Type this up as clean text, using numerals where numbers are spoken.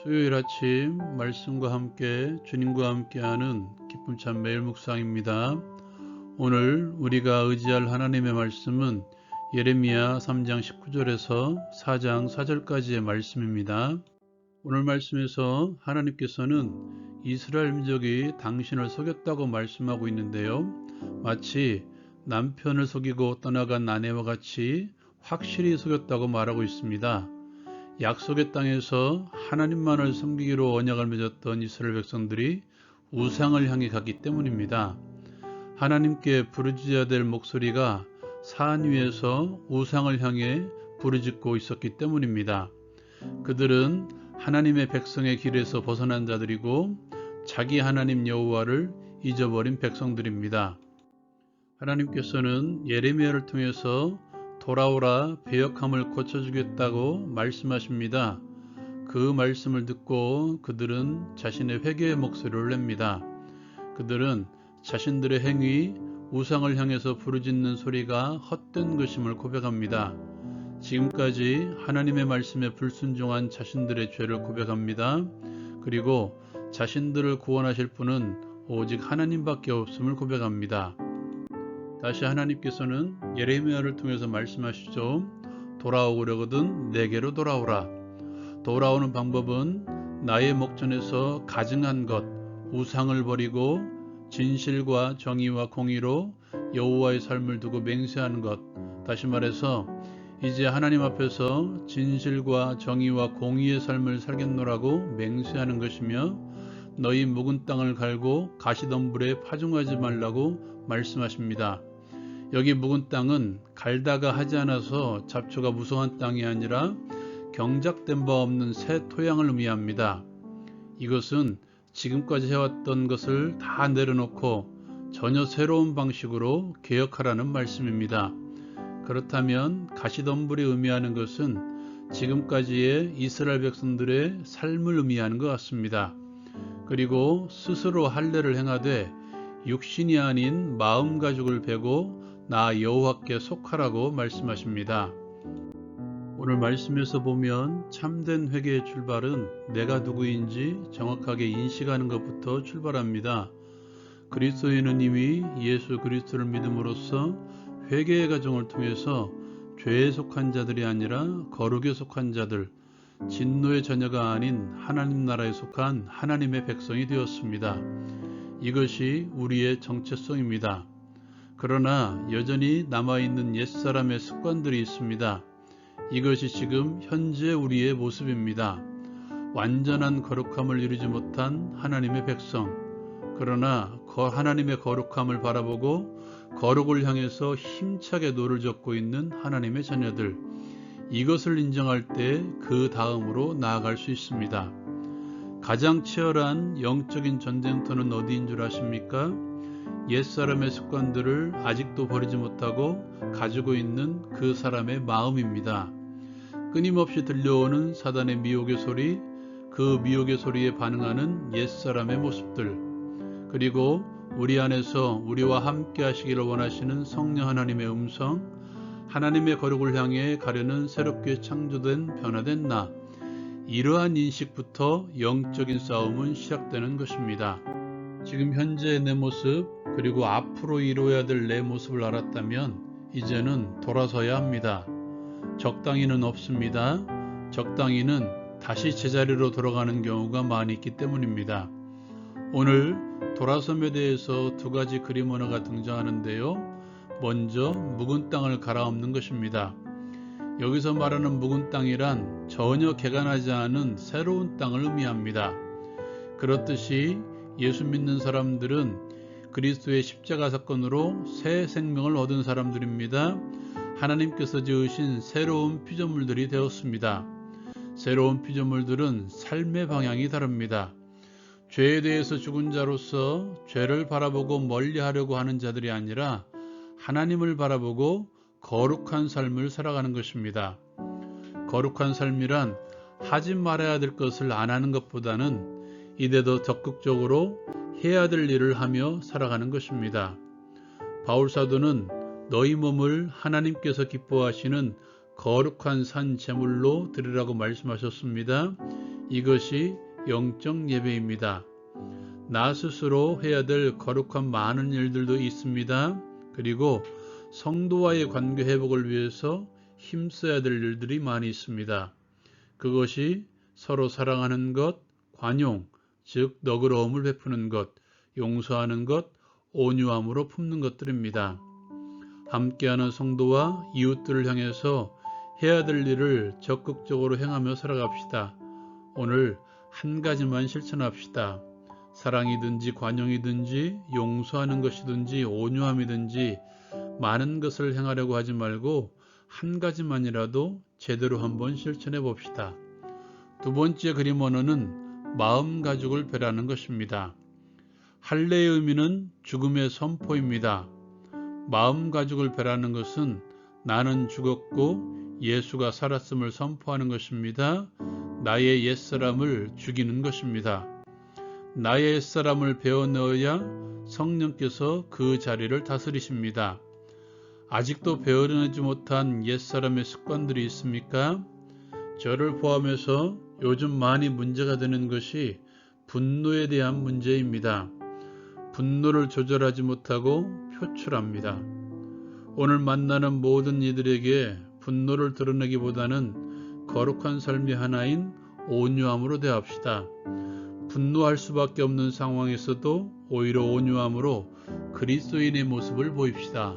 수요일 아침 말씀과 함께 주님과 함께하는 기쁨 참 매일 묵상입니다. 오늘 우리가 의지할 하나님의 말씀은 예레미야 3장 19절에서 4장 4절까지의 말씀입니다. 오늘 말씀에서 하나님께서는 이스라엘 민족이 당신을 속였다고 말씀하고 있는데요. 마치 남편을 속이고 떠나간 아내와 같이 확실히 속였다고 말하고 있습니다. 약속의 땅에서 하나님만을 섬기기로 언약을 맺었던 이스라엘 백성들이 우상을 향해 갔기 때문입니다. 하나님께 부르짖어야 될 목소리가 산 위에서 우상을 향해 부르짖고 있었기 때문입니다. 그들은 하나님의 백성의 길에서 벗어난 자들이고 자기 하나님 여호와를 잊어버린 백성들입니다. 하나님께서는 예레미야를 통해서 돌아오라 배역함을 고쳐주겠다고 말씀하십니다. 그 말씀을 듣고 그들은 자신의 회개의 목소리를 냅니다. 그들은 자신들의 행위, 우상을 향해서 부르짖는 소리가 헛된 것임을 고백합니다. 지금까지 하나님의 말씀에 불순종한 자신들의 죄를 고백합니다. 그리고 자신들을 구원하실 분은 오직 하나님밖에 없음을 고백합니다. 다시 하나님께서는 예레미야를 통해서 말씀하시죠. 돌아오려거든 내게로 돌아오라. 돌아오는 방법은 나의 목전에서 가증한 것, 우상을 버리고 진실과 정의와 공의로 여호와의 삶을 두고 맹세하는 것. 다시 말해서 이제 하나님 앞에서 진실과 정의와 공의의 삶을 살겠노라고 맹세하는 것이며 너희 묵은 땅을 갈고 가시덤불에 파종하지 말라고 말씀하십니다. 여기 묵은 땅은 갈다가 하지 않아서 잡초가 무성한 땅이 아니라 경작된 바 없는 새 토양을 의미합니다. 이것은 지금까지 해왔던 것을 다 내려놓고 전혀 새로운 방식으로 개혁하라는 말씀입니다. 그렇다면 가시덤불이 의미하는 것은 지금까지의 이스라엘 백성들의 삶을 의미하는 것 같습니다. 그리고 스스로 할례를 행하되 육신이 아닌 마음 가죽을 베고 나 여호와께 속하라고 말씀하십니다. 오늘 말씀에서 보면 참된 회개의 출발은 내가 누구인지 정확하게 인식하는 것부터 출발합니다. 그리스도인은 이미 예수 그리스도를 믿음으로써 회개의 과정을 통해서 죄에 속한 자들이 아니라 거룩에 속한 자들, 진노의 자녀가 아닌 하나님 나라에 속한 하나님의 백성이 되었습니다. 이것이 우리의 정체성입니다. 그러나 여전히 남아있는 옛사람의 습관들이 있습니다. 이것이 지금 현재 우리의 모습입니다. 완전한 거룩함을 이루지 못한 하나님의 백성, 그러나 하나님의 거룩함을 바라보고 거룩을 향해서 힘차게 노를 젓고 있는 하나님의 자녀들, 이것을 인정할 때 그 다음으로 나아갈 수 있습니다. 가장 치열한 영적인 전쟁터는 어디인 줄 아십니까? 옛사람의 습관들을 아직도 버리지 못하고 가지고 있는 그 사람의 마음입니다. 끊임없이 들려오는 사단의 미혹의 소리, 그 미혹의 소리에 반응하는 옛사람의 모습들, 그리고 우리 안에서 우리와 함께 하시기를 원하시는 성령 하나님의 음성, 하나님의 거룩을 향해 가려는 새롭게 창조된 변화된 나, 이러한 인식부터 영적인 싸움은 시작되는 것입니다. 지금 현재의 내 모습, 그리고 앞으로 이루어야 될 내 모습을 알았다면 이제는 돌아서야 합니다. 적당히는 없습니다. 적당히는 다시 제자리로 돌아가는 경우가 많이 있기 때문입니다. 오늘 돌아섬에 대해서 두 가지 그림 언어가 등장하는데요. 먼저 묵은 땅을 갈아엎는 것입니다. 여기서 말하는 묵은 땅이란 전혀 개간하지 않은 새로운 땅을 의미합니다. 그렇듯이 예수 믿는 사람들은 그리스도의 십자가 사건으로 새 생명을 얻은 사람들입니다. 하나님께서 지으신 새로운 피조물들이 되었습니다. 새로운 피조물들은 삶의 방향이 다릅니다. 죄에 대해서 죽은 자로서 죄를 바라보고 멀리하려고 하는 자들이 아니라 하나님을 바라보고 거룩한 삶을 살아가는 것입니다. 거룩한 삶이란 하지 말아야 될 것을 안 하는 것보다는 이래도 적극적으로 해야 될 일을 하며 살아가는 것입니다. 바울 사도는 너희 몸을 하나님께서 기뻐하시는 거룩한 산 제물로 드리라고 말씀하셨습니다. 이것이 영적 예배입니다. 나 스스로 해야 될 거룩한 많은 일들도 있습니다. 그리고 성도와의 관계 회복을 위해서 힘써야 될 일들이 많이 있습니다. 그것이 서로 사랑하는 것, 관용, 즉 너그러움을 베푸는 것, 용서하는 것, 온유함으로 품는 것들입니다. 함께하는 성도와 이웃들을 향해서 해야 될 일을 적극적으로 행하며 살아갑시다. 오늘 한 가지만 실천합시다. 사랑이든지 관용이든지 용서하는 것이든지 온유함이든지 많은 것을 행하려고 하지 말고 한 가지만이라도 제대로 한번 실천해 봅시다. 두 번째 그림 언어는 마음 가죽을 배라는 것입니다. 할례의 의미는 죽음의 선포입니다. 마음 가죽을 배라는 것은 나는 죽었고 예수가 살았음을 선포하는 것입니다. 나의 옛사람을 죽이는 것입니다. 나의 옛사람을 베어넣어야 성령께서 그 자리를 다스리십니다. 아직도 베어내지 못한 옛사람의 습관들이 있습니까? 저를 포함해서 요즘 많이 문제가 되는 것이 분노에 대한 문제입니다. 분노를 조절하지 못하고 표출합니다. 오늘 만나는 모든 이들에게 분노를 드러내기보다는 거룩한 삶의 하나인 온유함으로 대합시다. 분노할 수밖에 없는 상황에서도 오히려 온유함으로 그리스도인의 모습을 보입시다.